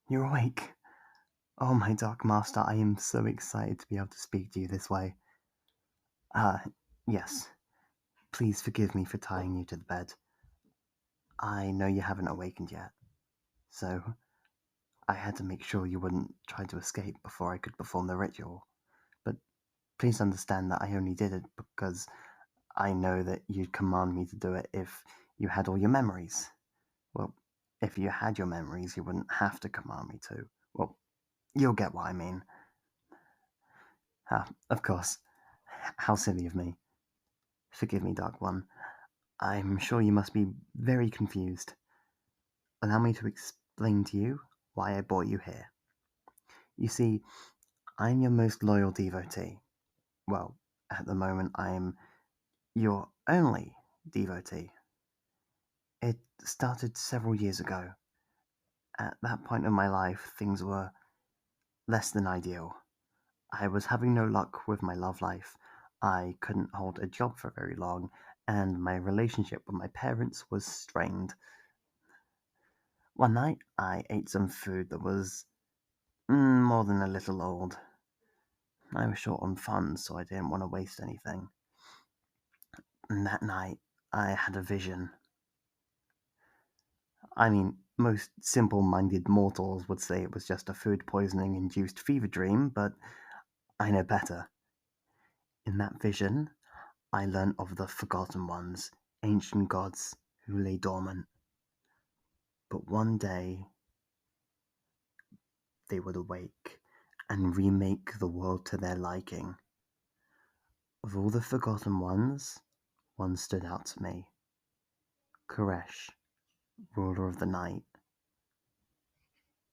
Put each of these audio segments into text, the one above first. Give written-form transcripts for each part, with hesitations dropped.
You're awake. Oh, my Dark Master, I am so excited to be able to speak to you this way. Yes. Please forgive me for tying you to the bed. I know you haven't awakened yet, so I had to make sure you wouldn't try to escape before I could perform the ritual. But please understand that I only did it because I know that you'd command me to do it if you had all your memories. Well, if you had your memories, you wouldn't have to command me to. Well, you'll get what I mean. Of course. How silly of me. Forgive me, Dark One. I'm sure you must be very confused. Allow me to explain to you why I brought you here. You see, I'm your most loyal devotee. Well, at the moment, I'm your only devotee. It started several years ago. At that point in my life, things were less than ideal. I was having no luck with my love life. I couldn't hold a job for very long, and my relationship with my parents was strained. One night, I ate some food that was more than a little old. I was short on funds, so I didn't want to waste anything. And that night, I had a vision. I mean, most simple minded mortals would say it was just a food poisoning induced fever dream, but I know better. In that vision, I learned of the Forgotten Ones, ancient gods who lay dormant. But one day, they would awake and remake the world to their liking. Of all the Forgotten Ones, one stood out to me. Koresh, ruler of the night.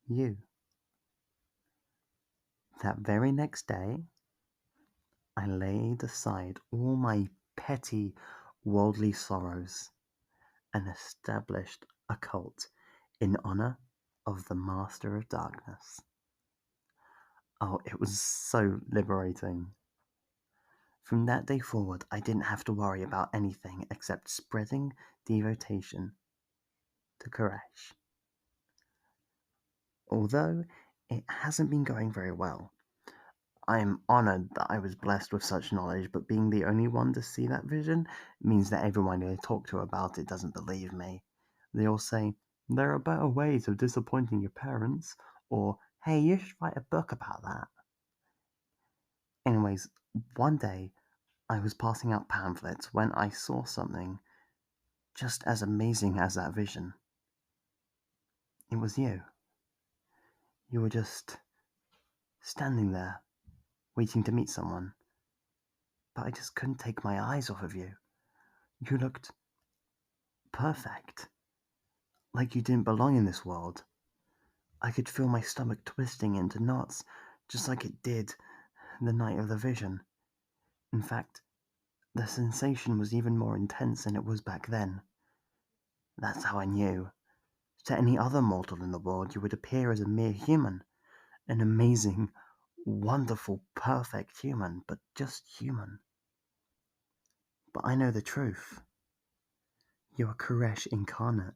You. That very next day, I laid aside all my petty worldly sorrows and established a cult in honor of the Master of Darkness. Oh, it was so liberating. From that day forward, I didn't have to worry about anything except spreading devotion to Koresh. Although it hasn't been going very well, I am honored that I was blessed with such knowledge, but being the only one to see that vision means that everyone I talk to about it doesn't believe me. They all say, there are better ways of disappointing your parents, or hey, you should write a book about that. Anyways, one day I was passing out pamphlets when I saw something just as amazing as that vision. It was you. You were just standing there, waiting to meet someone, but I just couldn't take my eyes off of you. You looked perfect, like you didn't belong in this world. I could feel my stomach twisting into knots, just like it did the night of the vision. In fact, the sensation was even more intense than it was back then. That's how I knew. To any other mortal in the world, you would appear as a mere human, an amazing, wonderful, perfect human, but just human. But I know the truth. You are Koresh incarnate.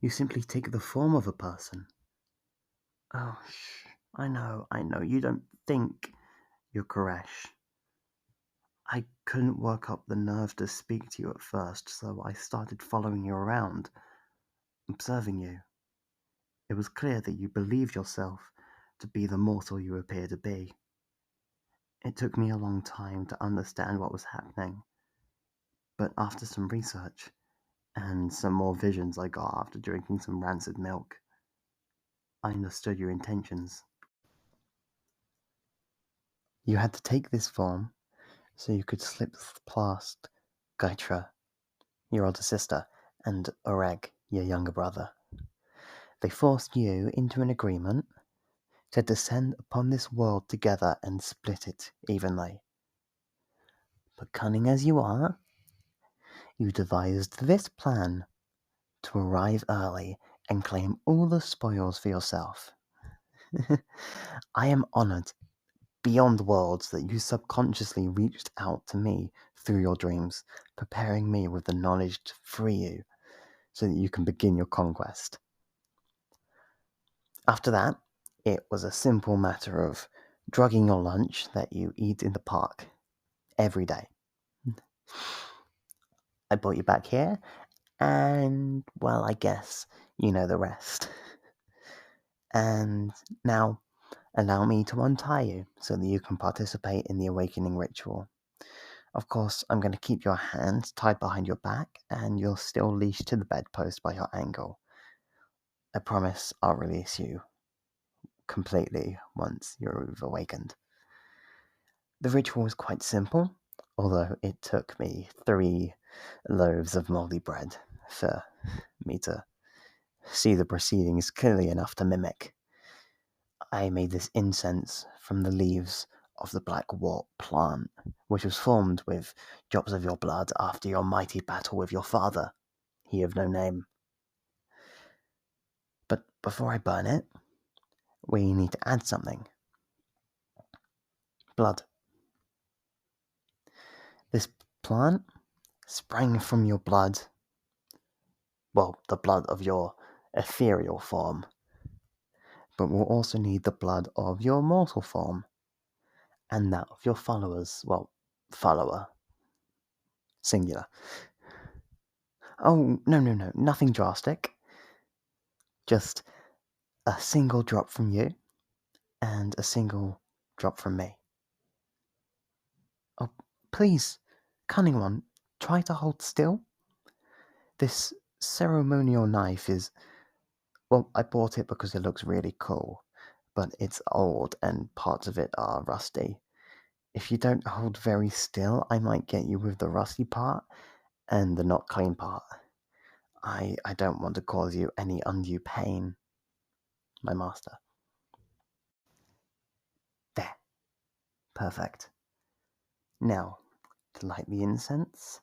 You simply take the form of a person. Oh, shh. I know. You don't think you're Koresh. I couldn't work up the nerve to speak to you at first, so I started following you around, observing you. It was clear that you believed yourself to be the mortal you appear to be. It took me a long time to understand what was happening, but after some research, and some more visions I got after drinking some rancid milk, I understood your intentions. You had to take this form so you could slip past Gaitra, your older sister, and Oreg, your younger brother. They forced you into an agreement to descend upon this world together and split it evenly. But cunning as you are, you devised this plan to arrive early and claim all the spoils for yourself. I am honored beyond worlds that you subconsciously reached out to me through your dreams, preparing me with the knowledge to free you so that you can begin your conquest. After that, it was a simple matter of drugging your lunch that you eat in the park every day. I brought you back here, and, well, I guess you know the rest. And now, allow me to untie you so that you can participate in the awakening ritual. Of course, I'm going to keep your hands tied behind your back, and you're still leashed to the bedpost by your ankle. I promise I'll release you completely once you've awakened. The ritual was quite simple, although it took me 3 loaves of moldy bread for me to see the proceedings clearly enough to mimic. I made this incense from the leaves of the blackwort plant, which was formed with drops of your blood after your mighty battle with your father, he of no name. But before I burn it, we need to add something. Blood. This plant sprang from your blood, well, the blood of your ethereal form, but we'll also need the blood of your mortal form, and that of your followers, well, follower, singular. Oh, no, nothing drastic. Just a single drop from you, and a single drop from me. Oh, please, cunning one, try to hold still. This ceremonial knife is, well, I bought it because it looks really cool, but it's old and parts of it are rusty. If you don't hold very still, I might get you with the rusty part and the not clean part. I don't want to cause you any undue pain, my master. There. Perfect. Now, to light the incense.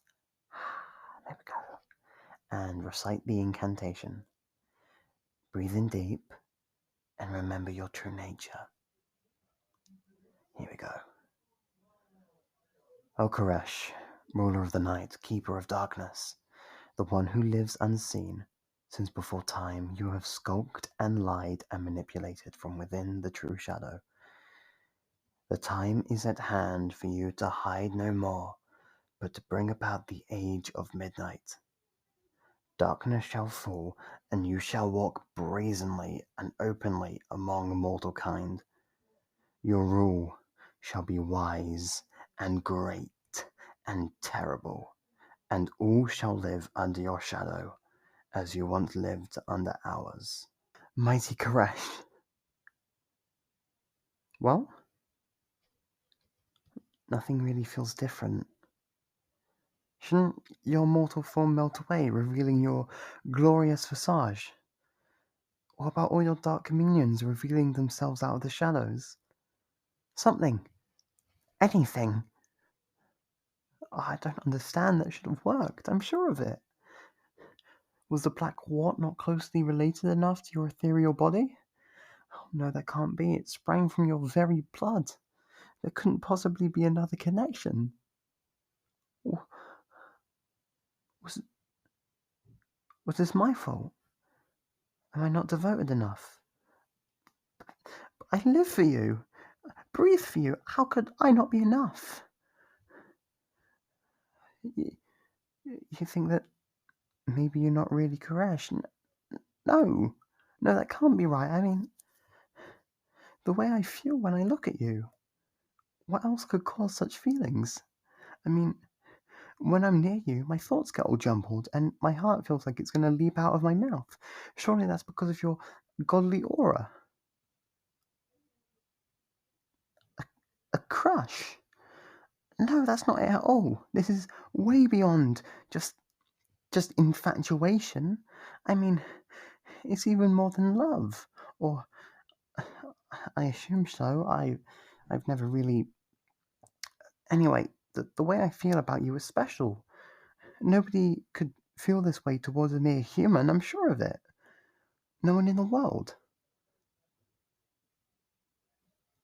There we go. And recite the incantation. Breathe in deep and remember your true nature. Here we go. O Koresh, ruler of the night, keeper of darkness, the one who lives unseen, since before time you have skulked and lied and manipulated from within the true shadow. The time is at hand for you to hide no more, but to bring about the age of midnight. Darkness shall fall, and you shall walk brazenly and openly among mortal kind. Your rule shall be wise and great and terrible, and all shall live under your shadow, as you once lived under ours. Mighty Koresh. Well, nothing really feels different. Shouldn't your mortal form melt away, revealing your glorious visage? What about all your dark minions revealing themselves out of the shadows? Something. Anything. Oh, I don't understand. That should have worked. I'm sure of it. Was the black wart not closely related enough to your ethereal body? Oh, no, that can't be. It sprang from your very blood. There couldn't possibly be another connection. Was, was this my fault? Am I not devoted enough? I live for you. Breathe for you. How could I not be enough? You, you think that maybe you're not really Koresh? No. No, that can't be right. I mean, the way I feel when I look at you. What else could cause such feelings? I mean, when I'm near you, my thoughts get all jumbled, and my heart feels like it's going to leap out of my mouth. Surely that's because of your godly aura. A crush? No, that's not it at all. This is way beyond just infatuation. I mean, it's even more than love. Or I assume so. I've never really. Anyway, the way I feel about you is special. Nobody could feel this way towards a mere human, I'm sure of it. No one in the world.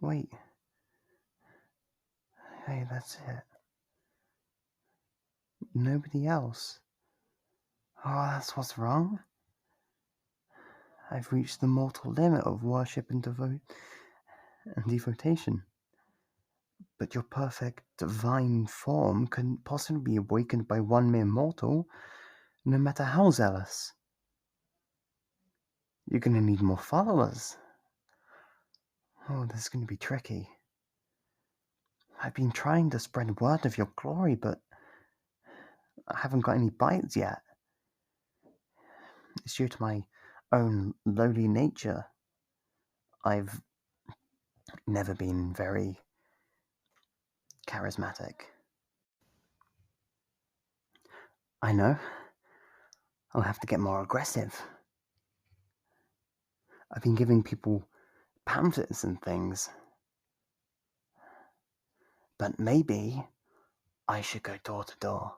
Wait. Hey, that's it. Nobody else. Oh, that's what's wrong? I've reached the mortal limit of worship and devotion. But your perfect divine form couldn't possibly be awakened by one mere mortal, no matter how zealous. You're going to need more followers. Oh, this is going to be tricky. I've been trying to spread word of your glory, but I haven't got any bites yet. It's due to my own lowly nature. I've never been very charismatic. I know. I'll have to get more aggressive. I've been giving people pamphlets and things. But maybe I should go door to door.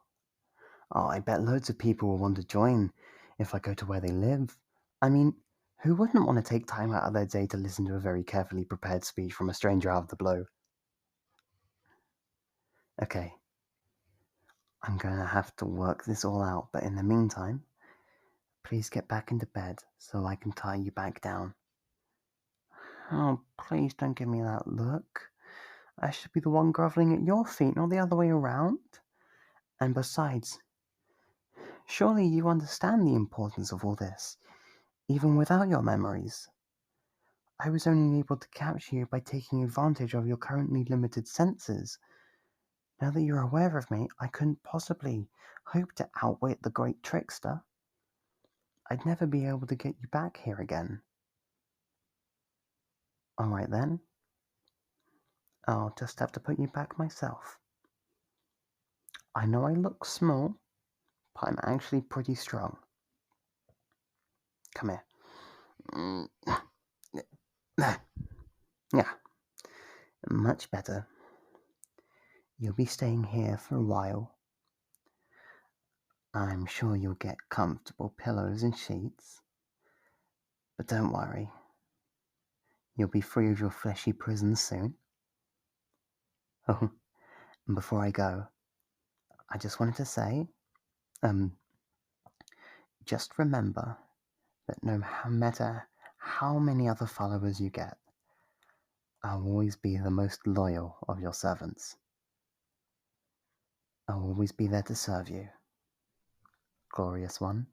Oh, I bet loads of people will want to join if I go to where they live. I mean, who wouldn't want to take time out of their day to listen to a very carefully prepared speech from a stranger out of the blue? Okay, I'm going to have to work this all out, but in the meantime, please get back into bed so I can tie you back down. Oh, please don't give me that look. I should be the one groveling at your feet, not the other way around. And besides, surely you understand the importance of all this, even without your memories. I was only able to capture you by taking advantage of your currently limited senses. Now that you're aware of me, I couldn't possibly hope to outwit the great trickster. I'd never be able to get you back here again. Alright then. I'll just have to put you back myself. I know I look small, but I'm actually pretty strong. Come here. Yeah, much better. You'll be staying here for a while. I'm sure you'll get comfortable pillows and sheets. But don't worry. You'll be free of your fleshy prison soon. Oh, and before I go, I just wanted to say, just remember that no matter how many other followers you get, I'll always be the most loyal of your servants. I'll always be there to serve you. Glorious one.